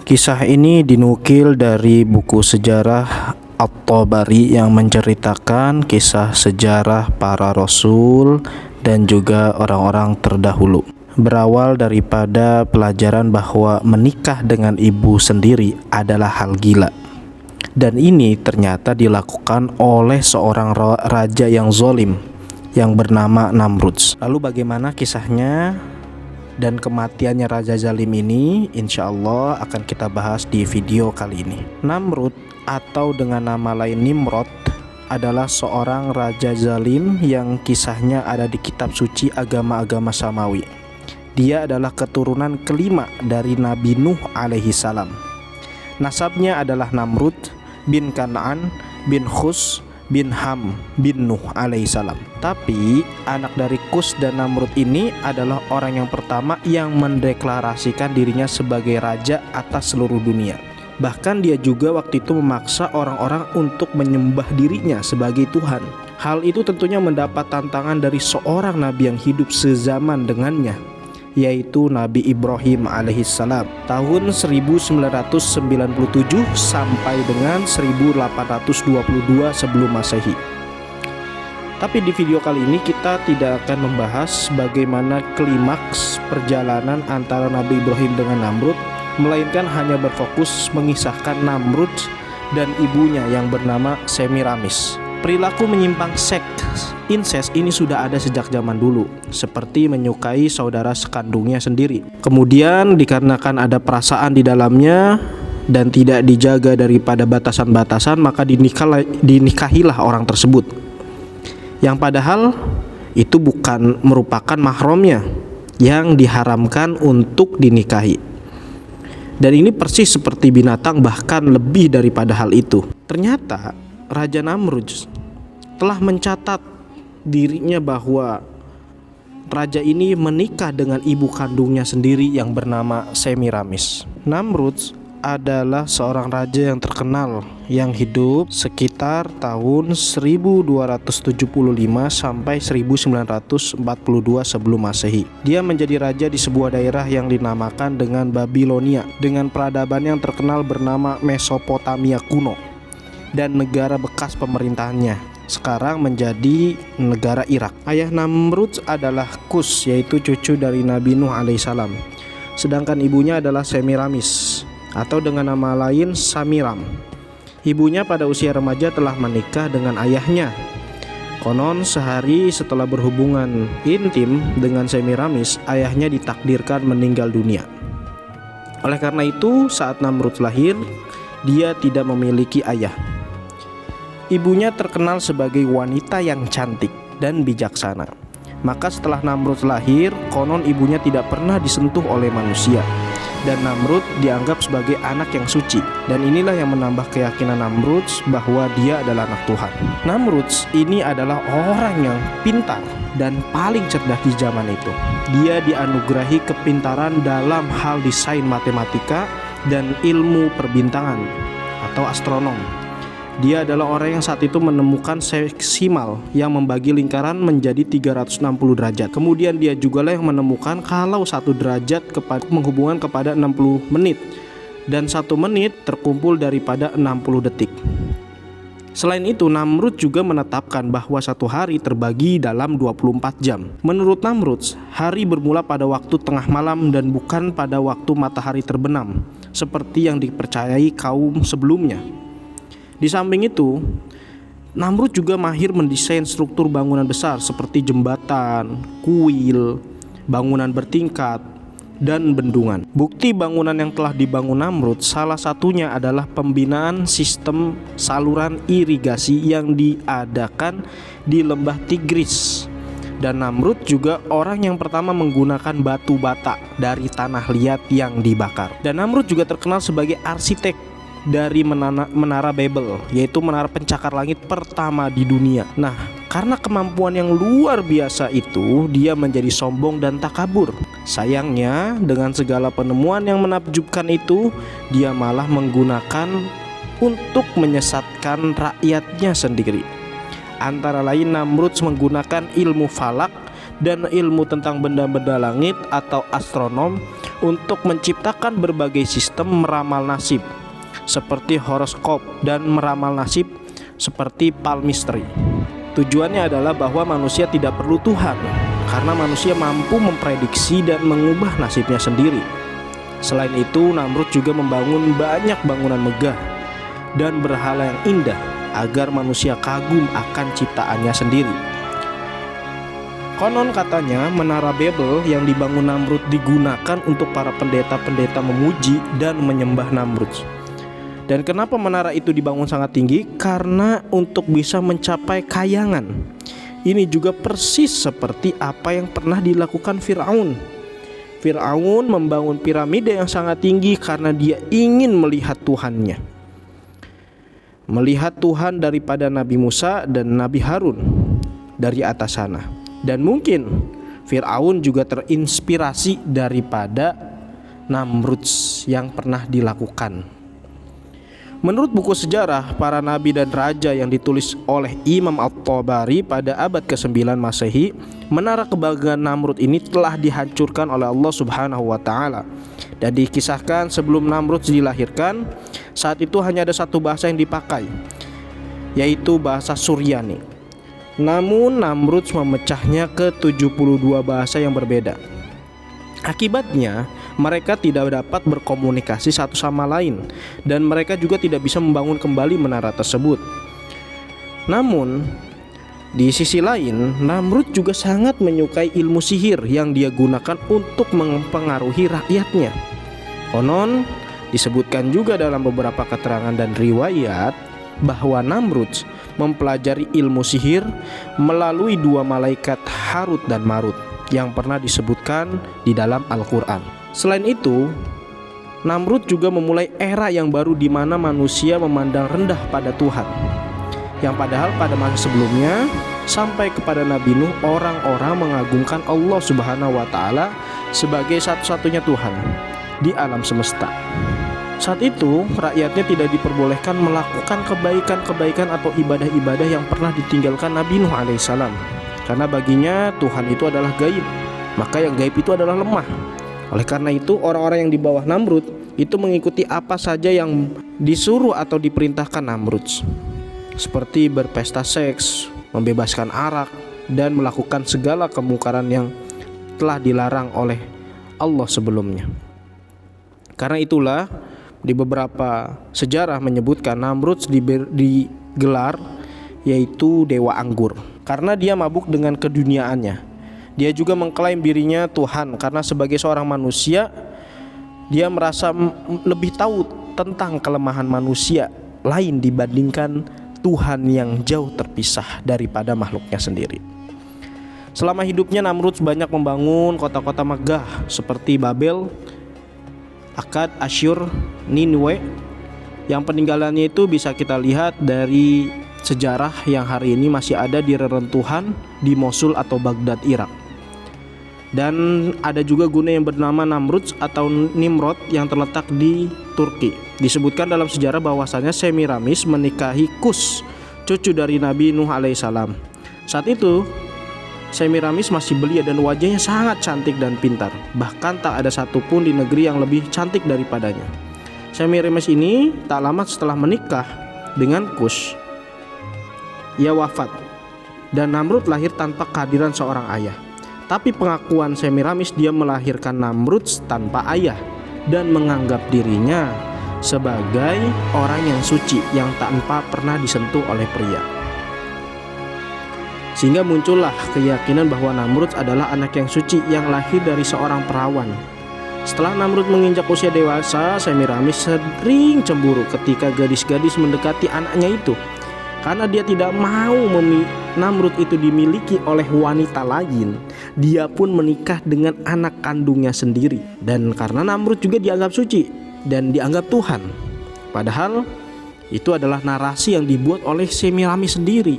Kisah ini dinukil dari buku sejarah At-Tabari yang menceritakan kisah sejarah para rasul dan juga orang-orang terdahulu. Berawal daripada pelajaran bahwa menikah dengan ibu sendiri adalah hal gila. Dan ini ternyata dilakukan oleh seorang raja yang zalim yang bernama Namrud. Lalu bagaimana kisahnya dan kematiannya Raja Zalim ini? Insya Allah akan kita bahas di video kali ini. Namrud atau dengan nama lain Nimrod adalah seorang raja zalim yang kisahnya ada di kitab suci agama-agama samawi. Dia adalah keturunan kelima dari Nabi Nuh alaihi salam. Nasabnya adalah Namrud bin Kan'an bin Khus bin Ham bin Nuh alaihissalam. Tapi anak dari Kus dan Namrud ini adalah orang yang pertama yang mendeklarasikan dirinya sebagai raja atas seluruh dunia. Bahkan dia juga waktu itu memaksa orang-orang untuk menyembah dirinya sebagai Tuhan. Hal itu tentunya mendapat tantangan dari seorang nabi yang hidup sezaman dengannya, yaitu Nabi Ibrahim alaihissalam tahun 1997 sampai dengan 1822 sebelum Masehi. Tapi di video kali ini kita tidak akan membahas bagaimana klimaks perjalanan antara Nabi Ibrahim dengan Namrud, melainkan hanya berfokus mengisahkan Namrud dan ibunya yang bernama Semiramis. Perilaku menyimpang seks incest ini sudah ada sejak zaman dulu, seperti menyukai saudara sekandungnya sendiri. Kemudian dikarenakan ada perasaan di dalamnya dan tidak dijaga daripada batasan-batasan, maka dinikahilah orang tersebut, yang padahal itu bukan merupakan mahramnya yang diharamkan untuk dinikahi. Dan ini persis seperti binatang, bahkan lebih daripada hal itu. Ternyata Raja Namrud telah mencatat dirinya bahwa raja ini menikah dengan ibu kandungnya sendiri yang bernama Semiramis. Namrud adalah seorang raja yang terkenal yang hidup sekitar tahun 1275 sampai 1942 sebelum Masehi. Dia menjadi raja di sebuah daerah yang dinamakan dengan Babilonia, dengan peradaban yang terkenal bernama Mesopotamia kuno, dan negara bekas pemerintahannya sekarang menjadi negara Irak. Ayah Namrud adalah Kus, yaitu cucu dari Nabi Nuh alaihissalam. Sedangkan ibunya adalah Semiramis atau dengan nama lain Samiram. Ibunya pada usia remaja telah menikah dengan ayahnya. Konon sehari setelah berhubungan intim dengan Semiramis, ayahnya ditakdirkan meninggal dunia. Oleh karena itu, saat Namrud lahir, dia tidak memiliki ayah. Ibunya terkenal sebagai wanita yang cantik dan bijaksana. Maka setelah Namrud lahir, konon ibunya tidak pernah disentuh oleh manusia, dan Namrud dianggap sebagai anak yang suci. Dan inilah yang menambah keyakinan Namrud bahwa dia adalah anak Tuhan. Namrud ini adalah orang yang pintar dan paling cerdas di zaman itu. Dia dianugerahi kepintaran dalam hal desain matematika dan ilmu perbintangan atau astronom. Dia adalah orang yang saat itu menemukan seksimal yang membagi lingkaran menjadi 360 derajat. Kemudian dia juga lah yang menemukan kalau 1 derajat menghubungkan kepada 60 menit dan 1 menit terkumpul daripada 60 detik. Selain itu, Namrud juga menetapkan bahwa 1 hari terbagi dalam 24 jam. Menurut Namrud, hari bermula pada waktu tengah malam dan bukan pada waktu matahari terbenam, seperti yang dipercayai kaum sebelumnya. Di samping itu, Namrud juga mahir mendesain struktur bangunan besar seperti jembatan, kuil, bangunan bertingkat, dan bendungan. Bukti bangunan yang telah dibangun Namrud salah satunya adalah pembinaan sistem saluran irigasi yang diadakan di lembah Tigris. Dan Namrud juga orang yang pertama menggunakan batu bata dari tanah liat yang dibakar. Dan Namrud juga terkenal sebagai arsitek dari menara Babel, yaitu menara pencakar langit pertama di dunia. Nah, karena kemampuan yang luar biasa itu, dia menjadi sombong dan takabur. Sayangnya, dengan segala penemuan yang menakjubkan itu, dia malah menggunakan untuk menyesatkan rakyatnya sendiri. Antara lain, Namrud menggunakan ilmu falak dan ilmu tentang benda-benda langit atau astronom untuk menciptakan berbagai sistem meramal nasib seperti horoskop dan meramal nasib seperti palmistry. Tujuannya adalah bahwa manusia tidak perlu Tuhan karena manusia mampu memprediksi dan mengubah nasibnya sendiri. Selain itu, Namrud juga membangun banyak bangunan megah dan berhala yang indah agar manusia kagum akan ciptaannya sendiri. Konon katanya Menara Babel yang dibangun Namrud digunakan untuk para pendeta-pendeta memuji dan menyembah Namrud. Dan kenapa menara itu dibangun sangat tinggi? Karena untuk bisa mencapai kayangan. Ini juga persis seperti apa yang pernah dilakukan Fir'aun. Fir'aun membangun piramida yang sangat tinggi karena dia ingin melihat Tuhannya. Melihat Tuhan daripada Nabi Musa dan Nabi Harun dari atas sana. Dan mungkin Fir'aun juga terinspirasi daripada Namrud yang pernah dilakukan. Menurut buku sejarah para nabi dan raja yang ditulis oleh Imam At-Tabari pada abad ke-9 Masehi, menara kebanggaan Namrud ini telah dihancurkan oleh Allah Subhanahu wa taala. Dan dikisahkan sebelum Namrud dilahirkan, saat itu hanya ada satu bahasa yang dipakai, yaitu bahasa Suryani. Namun Namrud memecahnya ke 72 bahasa yang berbeda. Akibatnya mereka tidak dapat berkomunikasi satu sama lain, dan mereka juga tidak bisa membangun kembali menara tersebut. Namun di sisi lain, Namrud juga sangat menyukai ilmu sihir yang dia gunakan untuk mempengaruhi rakyatnya. Konon disebutkan juga dalam beberapa keterangan dan riwayat bahwa Namrud mempelajari ilmu sihir melalui dua malaikat Harut dan Marut yang pernah disebutkan di dalam Al-Quran. Selain itu, Namrud juga memulai era yang baru di mana manusia memandang rendah pada Tuhan. Yang padahal pada masa sebelumnya sampai kepada Nabi Nuh, orang-orang mengagungkan Allah Subhanahu wa taala sebagai satu-satunya Tuhan di alam semesta. Saat itu, rakyatnya tidak diperbolehkan melakukan kebaikan-kebaikan atau ibadah-ibadah yang pernah ditinggalkan Nabi Nuh alaihissalam. Karena baginya Tuhan itu adalah gaib, maka yang gaib itu adalah lemah. Oleh karena itu, orang-orang yang di bawah Namrud itu mengikuti apa saja yang disuruh atau diperintahkan Namrud, seperti berpesta seks, membebaskan arak, dan melakukan segala kemungkaran yang telah dilarang oleh Allah sebelumnya. Karena itulah di beberapa sejarah menyebutkan Namrud digelar yaitu dewa anggur karena dia mabuk dengan keduniaannya. Dia juga mengklaim dirinya Tuhan karena sebagai seorang manusia dia merasa lebih tahu tentang kelemahan manusia lain dibandingkan Tuhan yang jauh terpisah daripada makhluknya sendiri. Selama hidupnya Namrud banyak membangun kota-kota megah seperti Babel, Akkad, Asyur, Ninwe. Yang peninggalannya itu bisa kita lihat dari sejarah yang hari ini masih ada di reruntuhan di Mosul atau Baghdad, Irak. Dan ada juga gunung yang bernama Namrud atau Nimrod yang terletak di Turki. Disebutkan dalam sejarah bahwasanya Semiramis menikahi Kus, cucu dari Nabi Nuh alaihissalam. Saat itu Semiramis masih belia dan wajahnya sangat cantik dan pintar. Bahkan tak ada satupun di negeri yang lebih cantik daripadanya. Semiramis ini tak lama setelah menikah dengan Kus, ia wafat dan Namrud lahir tanpa kehadiran seorang ayah. Tapi pengakuan Semiramis, dia melahirkan Namrud tanpa ayah dan menganggap dirinya sebagai orang yang suci yang tanpa pernah disentuh oleh pria. Sehingga muncullah keyakinan bahwa Namrud adalah anak yang suci yang lahir dari seorang perawan. Setelah Namrud menginjak usia dewasa, Semiramis sering cemburu ketika gadis-gadis mendekati anaknya itu. Karena dia tidak mau Namrud itu dimiliki oleh wanita lain, dia pun menikah dengan anak kandungnya sendiri. Dan karena Namrud juga dianggap suci dan dianggap Tuhan, padahal itu adalah narasi yang dibuat oleh Semiramis sendiri.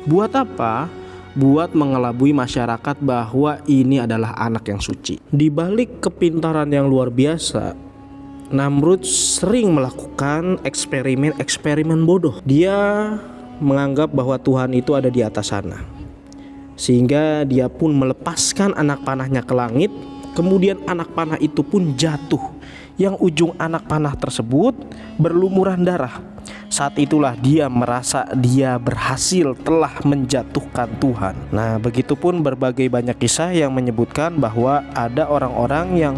Buat apa? Buat mengelabui masyarakat bahwa ini adalah anak yang suci. Di balik kepintaran yang luar biasa, Namrud sering melakukan eksperimen bodoh. Dia menganggap bahwa Tuhan itu ada di atas sana, sehingga dia pun melepaskan anak panahnya ke langit Kemudian anak panah itu pun jatuh, yang ujung anak panah tersebut berlumuran darah. Saat itulah dia merasa dia berhasil telah menjatuhkan Tuhan. Nah, begitupun berbagai banyak kisah yang menyebutkan bahwa ada orang-orang yang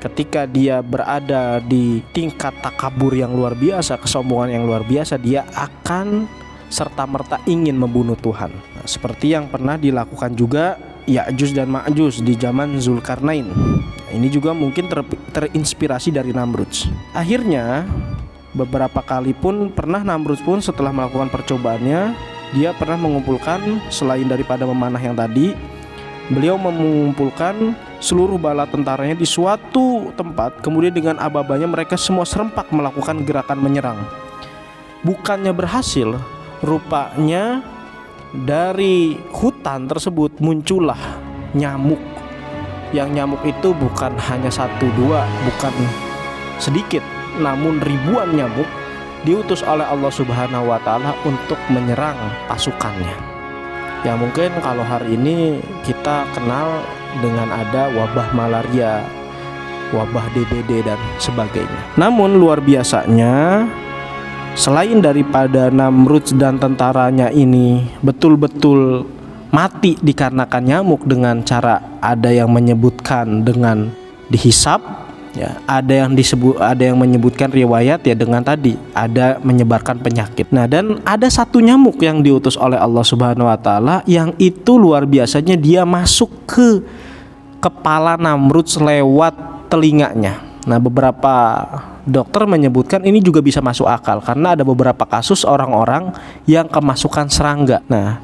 ketika dia berada di tingkat takabur yang luar biasa, kesombongan yang luar biasa, dia akan serta-merta ingin membunuh Tuhan. Nah, seperti yang pernah dilakukan juga Ya'juj dan Ma'juj di zaman Zulkarnain. Ini juga mungkin terinspirasi dari Namrud. Akhirnya beberapa kali pun pernah Namrud pun setelah melakukan percobaannya, dia pernah mengumpulkan, selain daripada memanah yang tadi, beliau mengumpulkan seluruh bala tentaranya di suatu tempat. Kemudian dengan aba-abanya mereka semua serempak melakukan gerakan menyerang. Bukannya berhasil, rupanya dari hutan tersebut muncullah nyamuk. Yang nyamuk itu bukan hanya satu dua, bukan sedikit, namun ribuan nyamuk diutus oleh Allah Subhanahu wa Ta'ala untuk menyerang pasukannya. Ya mungkin kalau hari ini kita kenal dengan ada wabah malaria, wabah DBD dan sebagainya. Namun luar biasanya, selain daripada Namrud dan tentaranya ini betul-betul mati dikarenakan nyamuk dengan cara ada yang menyebutkan dengan dihisap, ya, ada yang menyebutkan riwayat ya dengan tadi ada menyebarkan penyakit. Nah, dan ada satu nyamuk yang diutus oleh Allah Subhanahu wa Ta'ala yang itu luar biasanya, dia masuk ke kepala Namrud lewat telinganya. Nah, beberapa dokter menyebutkan ini juga bisa masuk akal karena ada beberapa kasus orang-orang yang kemasukan serangga. Nah,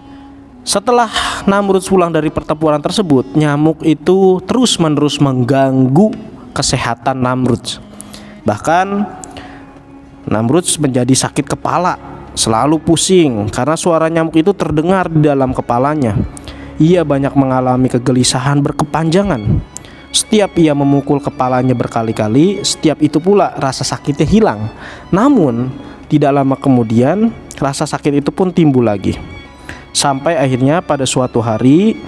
setelah Namrud pulang dari pertempuran tersebut, nyamuk itu terus-menerus mengganggu kesehatan Namrud. Bahkan Namrud menjadi sakit kepala, selalu pusing karena suara nyamuk itu terdengar di dalam kepalanya. Ia banyak mengalami kegelisahan berkepanjangan. Setiap ia memukul kepalanya berkali-kali, setiap itu pula rasa sakitnya hilang. Namun tidak lama kemudian rasa sakit itu pun timbul lagi. Sampai akhirnya pada suatu hari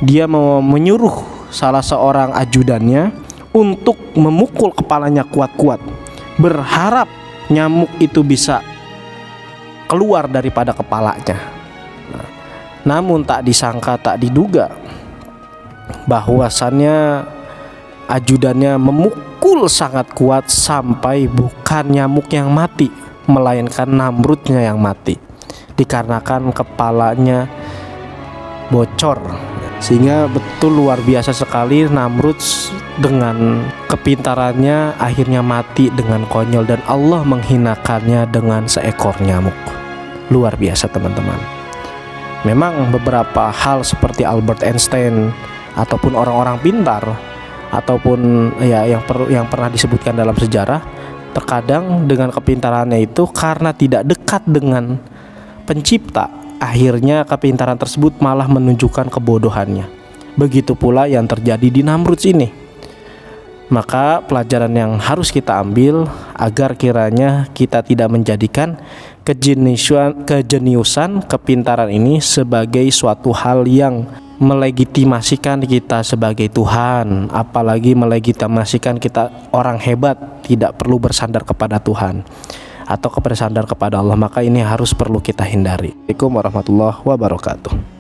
dia menyuruh salah seorang ajudannya untuk memukul kepalanya kuat-kuat, berharap nyamuk itu bisa keluar daripada kepalanya. Namun tak disangka tak diduga bahwasannya ajudannya memukul sangat kuat sampai bukan nyamuk yang mati, melainkan Namrudnya yang mati, dikarenakan kepalanya bocor. Sehingga betul luar biasa sekali Namrud dengan kepintarannya akhirnya mati dengan konyol, dan Allah menghinakannya dengan seekor nyamuk. Luar biasa teman-teman. Memang beberapa hal seperti Albert Einstein ataupun orang-orang pintar ataupun ya yang pernah disebutkan dalam sejarah, terkadang dengan kepintarannya itu karena tidak dekat dengan pencipta, akhirnya kepintaran tersebut malah menunjukkan kebodohannya. Begitu pula yang terjadi di Namrud ini. Maka pelajaran yang harus kita ambil agar kiranya kita tidak menjadikan kejeniusan, kepintaran ini sebagai suatu hal yang melegitimasikan kita sebagai Tuhan, apalagi melegitimasikan kita orang hebat, tidak perlu bersandar kepada Tuhan atau bersandar kepada Allah. Maka ini harus perlu kita hindari. Assalamualaikum warahmatullahi wabarakatuh.